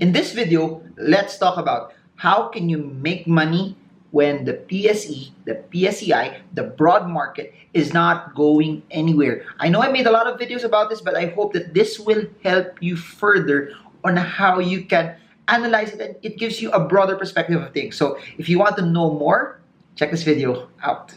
In this video, let's talk about how can you make money when the PSE, the PSEI, the broad market is not going anywhere. I know I made a lot of videos about this, but I hope that this will help you further on how you can analyze it, and it gives you a broader perspective of things. So if you want to know more, check this video out.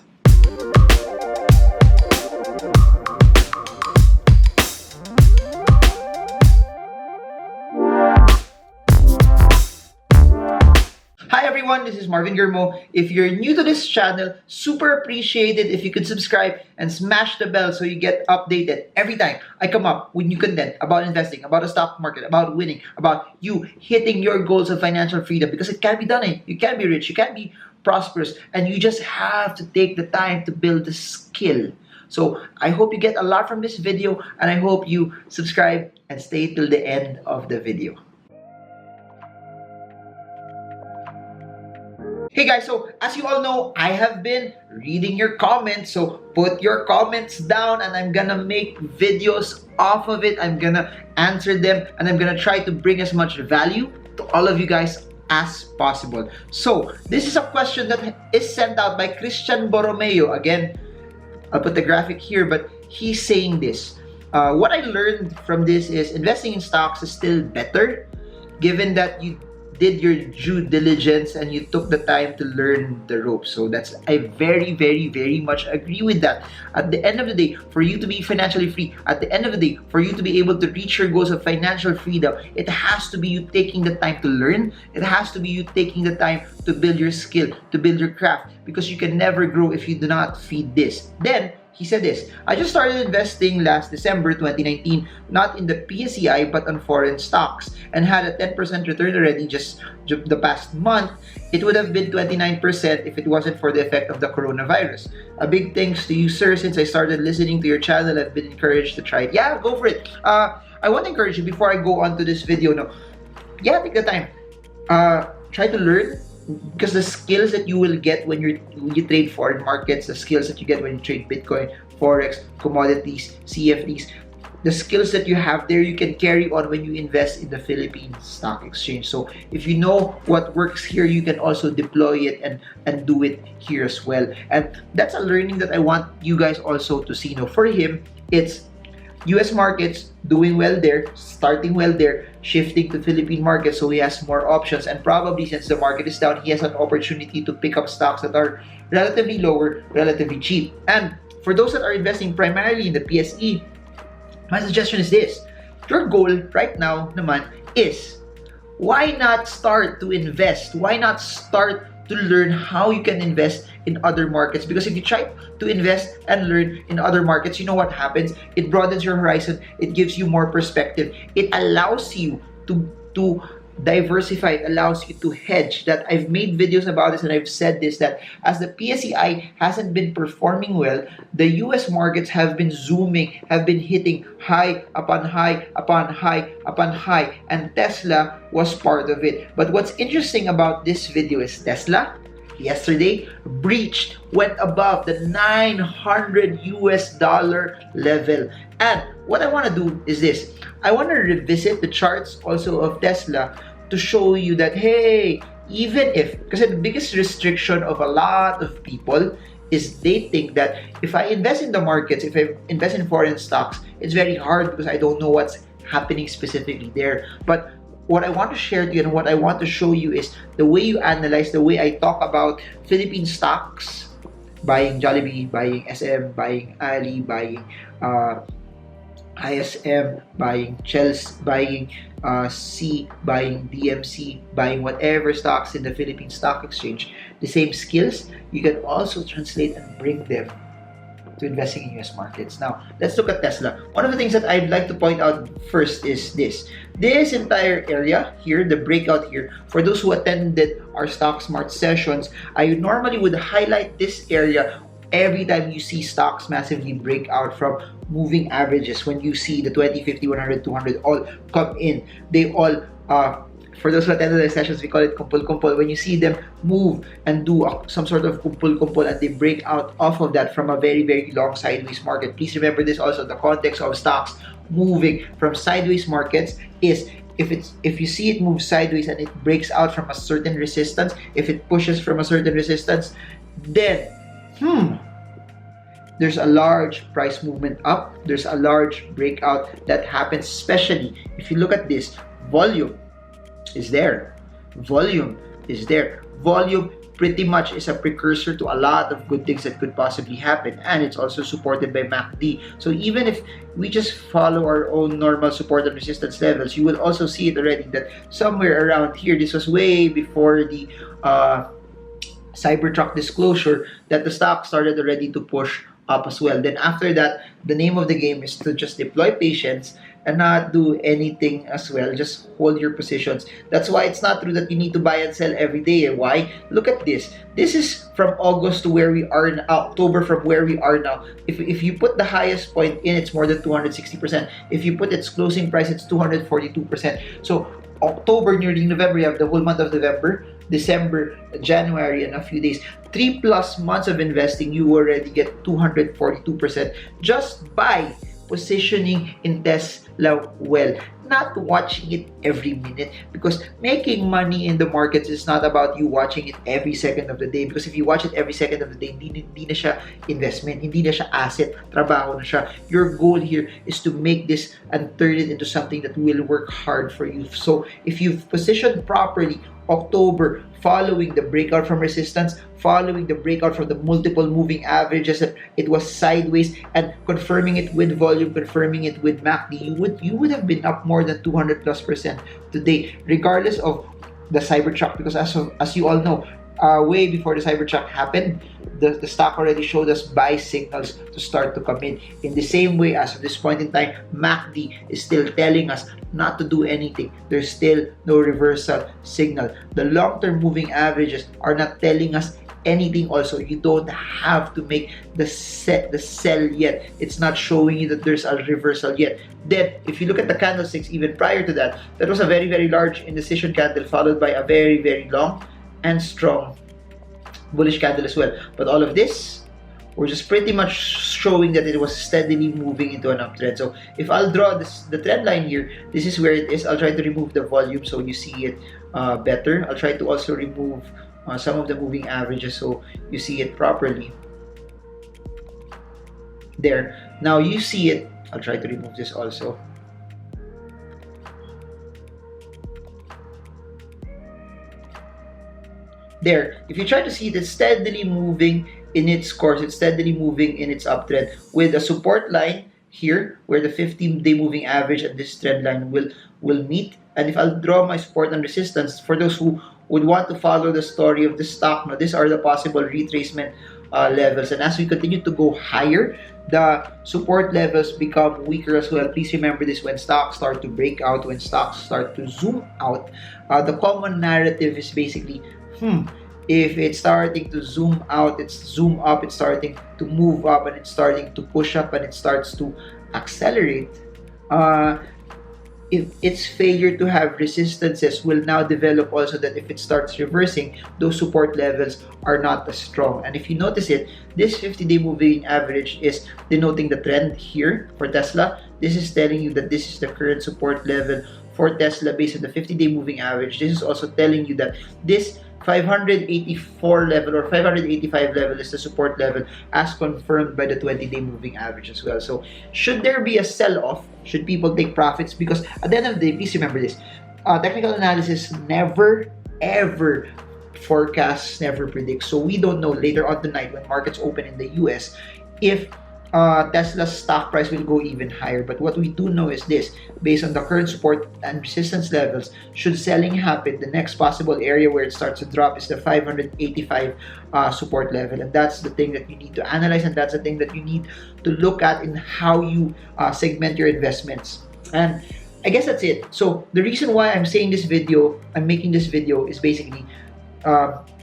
Hi everyone, this is Marvin Germo. If you're new to this channel, super appreciated if you could subscribe and smash the bell so you get updated every time I come up with new content about investing, about the stock market, about winning, about you hitting your goals of financial freedom, because it can be done. You can be rich, you can be prosperous, and you just have to take the time to build the skill. So I hope you get a lot from this video, and I hope you subscribe and stay till the end of the video. Hey guys, so as you all know, I have been reading your comments. So put your comments down and I'm gonna make videos off of it. I'm gonna answer them and I'm gonna try to bring as much value to all of you guys as possible. So this is a question that is sent out by Christian Borromeo. Again, I'll put the graphic here, but he's saying this. What I learned from this is investing in stocks is still better, given that you did your due diligence and you took the time to learn the ropes. So I very much agree with that. At the end of the day, for you to be financially free, at the end of the day, for you to be able to reach your goals of financial freedom, it has to be you taking the time to learn. It has to be you taking the time to build your skill, to build your craft, because you can never grow if you do not feed this. Then he said this: I just started investing last December 2019, not in the PSEI but on foreign stocks, and had a 10% return already just the past month. It would have been 29% if it wasn't for the effect of the coronavirus. A big thanks to you, sir. Since I started listening to your channel, I've been encouraged to try it. Yeah, go for it. I want to encourage you before I go on to this video. No, yeah, take the time. Try to learn. Because the skills that you will get when you trade foreign markets, the skills that you get when you trade Bitcoin, Forex, commodities, CFDs, the skills that you have there, you can carry on when you invest in the Philippine Stock Exchange. So if you know what works here, you can also deploy it and do it here as well. And that's a learning that I want you guys also to see. Now, for him, it's US markets doing well there, starting well there, shifting to Philippine markets, so he has more options, and probably since the market is down, he has an opportunity to pick up stocks that are relatively lower, relatively cheap. And for those that are investing primarily in the PSE, my suggestion is this: your goal right now naman is, why not start to invest? Why not start to learn how you can invest in other markets? Because if you try to invest and learn in other markets, you know what happens? It broadens your horizon. It gives you more perspective. It allows you to diversify. It allows you to hedge. That I've made videos about this and I've said this, that as the PSEI hasn't been performing well, the US markets have been zooming, have been hitting high upon high upon high upon high, and Tesla was part of it. But what's interesting about this video is Tesla yesterday went above the $900 level. And what I want to do is this: I want to revisit the charts also of Tesla to show you that, hey, even if, because the biggest restriction of a lot of people is they think that if I invest in the markets, if I invest in foreign stocks, it's very hard because I don't know what's happening specifically there. But what I want to share to you and what I want to show you is the way you analyze, the way I talk about Philippine stocks, buying Jollibee, buying SM, buying Ali, buying ISM, buying Chelsea, buying C, buying DMC, buying whatever stocks in the Philippine Stock Exchange. The same skills, you can also translate and bring them to investing in US markets. Now, let's look at Tesla. One of the things that I'd like to point out first is this. This entire area here, the breakout here, for those who attended our Stock Smart sessions, I normally would highlight this area every time you see stocks massively break out from moving averages. When you see the 20, 50, 100, 200 all come in, they all for those who attended the sessions, we call it kumpul-kumpul. When you see them move and do some sort of kumpul-kumpul and they break out off of that from a very long sideways market, please remember this also. The context of stocks moving from sideways markets is if you see it move sideways and it breaks out from a certain resistance, if it pushes from a certain resistance, then there's a large price movement up. There's a large breakout that happens, especially if you look at this. Volume is there. Volume is there. Volume pretty much is a precursor to a lot of good things that could possibly happen, and it's also supported by MACD. So even if we just follow our own normal support and resistance levels, you will also see it already that somewhere around here, this was way before the Cybertruck disclosure, that the stock started already to push up as well. Then after that, the name of the game is to just deploy patience and not do anything as well. Just hold your positions. That's why it's not true that you need to buy and sell every day. Why? Look at this. This is from August to where we are now, October from where we are now. If you put the highest point in, it's more than 260%. If you put its closing price, it's 242%. So October, nearly November, you have the whole month of November, December, January, and a few days. 3+ months of investing, you already get 242% just by positioning in Tesla well, not watching it every minute, because making money in the markets is not about you watching it every second of the day, because if you watch it every second of the day, hindi na siya investment, hindi na siya asset, trabaho na siya. Your goal here is to make this and turn it into something that will work hard for you. So if you've positioned properly, October, following the breakout from resistance, following the breakout from the multiple moving averages, that it was sideways, and confirming it with volume, confirming it with MACD, you would have been up more than 200+% today, regardless of the Cybertruck, because as you all know, way before the Cybertruck happened, the stock already showed us buy signals to start to come in. In the same way, as of this point in time, MACD is still telling us not to do anything. There's still no reversal signal. The long-term moving averages are not telling us anything also. You don't have to make the sell yet. It's not showing you that there's a reversal yet. Then, if you look at the candlesticks even prior to that, that was a very, very large indecision candle followed by a very, very long and strong bullish candle as well. But all of this, we're just pretty much showing that it was steadily moving into an uptrend. So if I'll draw the trend line here, this is where it is. I'll try to remove the volume so you see it better. I'll try to also remove some of the moving averages so you see it properly. There. Now you see it. I'll try to remove this also. There, if you try to see it, it's steadily moving in its course, it's steadily moving in its uptrend with a support line here where the 15-day moving average and this trend line will meet. And if I'll draw my support and resistance, for those who would want to follow the story of the stock, now these are the possible retracement levels. And as we continue to go higher, the support levels become weaker as well. Please remember this: when stocks start to break out, when stocks start to zoom out, the common narrative is basically, if it's starting to zoom out, it's zoom up, it's starting to move up, and it's starting to push up, and it starts to accelerate, if its failure to have resistances will now develop also that if it starts reversing, those support levels are not as strong. And if you notice it, this 50-day moving average is denoting the trend here for Tesla. This is telling you that this is the current support level for Tesla based on the 50-day moving average. This is also telling you that this 584 level or 585 level is the support level as confirmed by the 20-day moving average as well. So should there be a sell-off, should people take profits? Because at the end of the day, please remember this, technical analysis never ever forecasts, never predicts. So we don't know later on tonight when markets open in the US if Tesla's stock price will go even higher. But what we do know is this: based on the current support and resistance levels, should selling happen, the next possible area where it starts to drop is the 585 support level. And that's the thing that you need to analyze, and that's the thing that you need to look at in how you segment your investments. And I guess that's it. So the reason why I'm saying this video, I'm making this video, is basically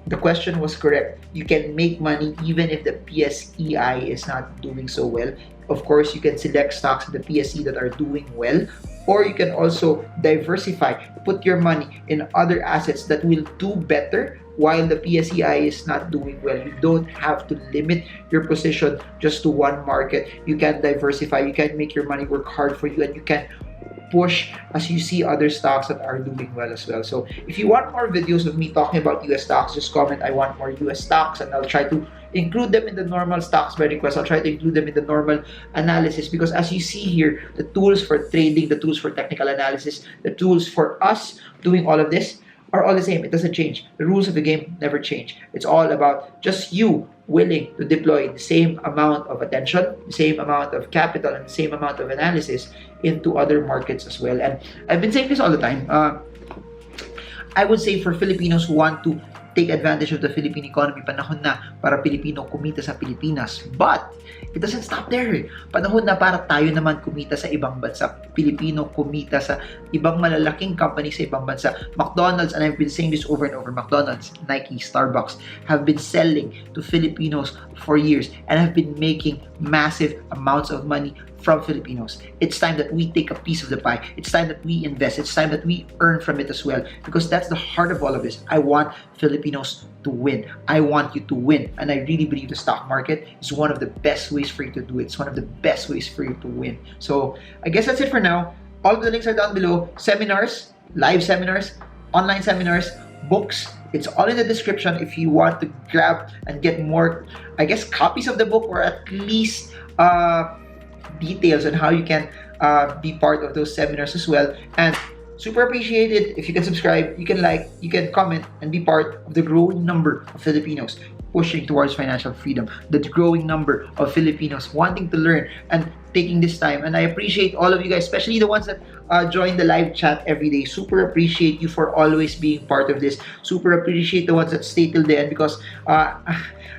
the question was correct. You can make money even if the PSEI is not doing so well. Of course, you can select stocks in the PSE that are doing well, or you can also diversify, put your money in other assets that will do better while the PSEI is not doing well. You don't have to limit your position just to one market. You can diversify, you can make your money work hard for you, and you can push as you see other stocks that are doing well as well. So if you want more videos of me talking about US stocks, just comment I want more US stocks, and I'll try to include them in the normal stocks by request. I'll try to include them in the normal analysis, because as you see here, the tools for trading, the tools for technical analysis, the tools for us doing all of this are all the same. It doesn't change. The rules of the game never change. It's all about just you willing to deploy the same amount of attention, the same amount of capital, and the same amount of analysis into other markets as well. And I've been saying this all the time. I would say for Filipinos who want to take advantage of the Philippine economy, panahon na para Pilipino kumita sa Pilipinas. But it doesn't stop there. Panahon na para tayo naman kumita sa ibang bansa. Pilipino kumita sa ibang malalaking company sa ibang bansa. McDonald's, and I've been saying this over and over, McDonald's, Nike, Starbucks have been selling to Filipinos for years and have been making massive amounts of money from Filipinos. It's time that we take a piece of the pie. It's time that we invest. It's time that we earn from it as well, because that's the heart of all of this. I want Filipinos to win. I want you to win. And I really believe the stock market is one of the best ways for you to do it. It's one of the best ways for you to win. So I guess that's it for now. All of the links are down below. Seminars, live seminars, online seminars, books. It's all in the description if you want to grab and get more, I guess, copies of the book, or at least details on how you can be part of those seminars as well. And super appreciate it if you can subscribe, you can like, you can comment, and be part of the growing number of Filipinos pushing towards financial freedom, the growing number of Filipinos wanting to learn and taking this time. And I appreciate all of you guys, especially the ones that join the live chat every day. Super appreciate you for always being part of this. Super appreciate the ones that stay till the end, because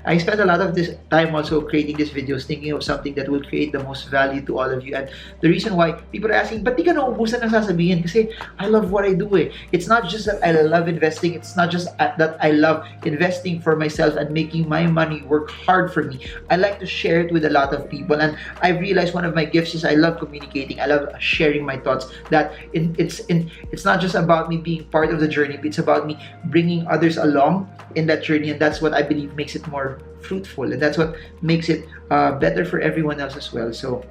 I spent a lot of this time also creating these videos, thinking of something that will create the most value to all of you. And the reason why people are asking, ba't di ka naubusan ng sasabihin? Kasi I love what I do eh. It's not just that I love investing. It's not just that I love investing for myself and making my money work hard for me. I like to share it with a lot of people. And I've realized one of my gifts is I love communicating. I love sharing my thoughts. That it's not just about me being part of the journey, but it's about me bringing others along in that journey. And that's what I believe makes it more fruitful, and that's what makes it better for everyone else as well. So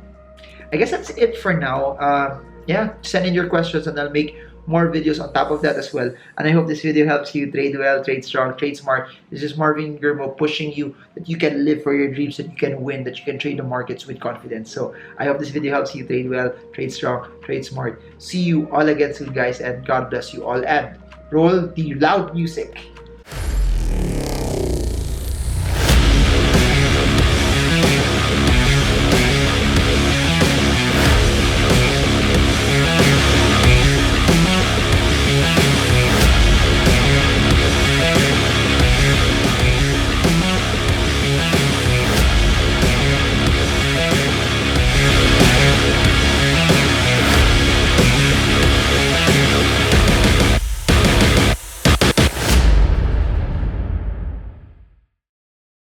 I guess that's it for now. Yeah, send in your questions and I'll make more videos on top of that as well. And I hope this video helps you trade well, trade strong, trade smart. This is Marvin Germo pushing you that you can live for your dreams, that you can win, that you can trade the markets with confidence. So I hope this video helps you trade well, trade strong, trade smart. See you all again soon, guys, and God bless you all. And roll the loud music.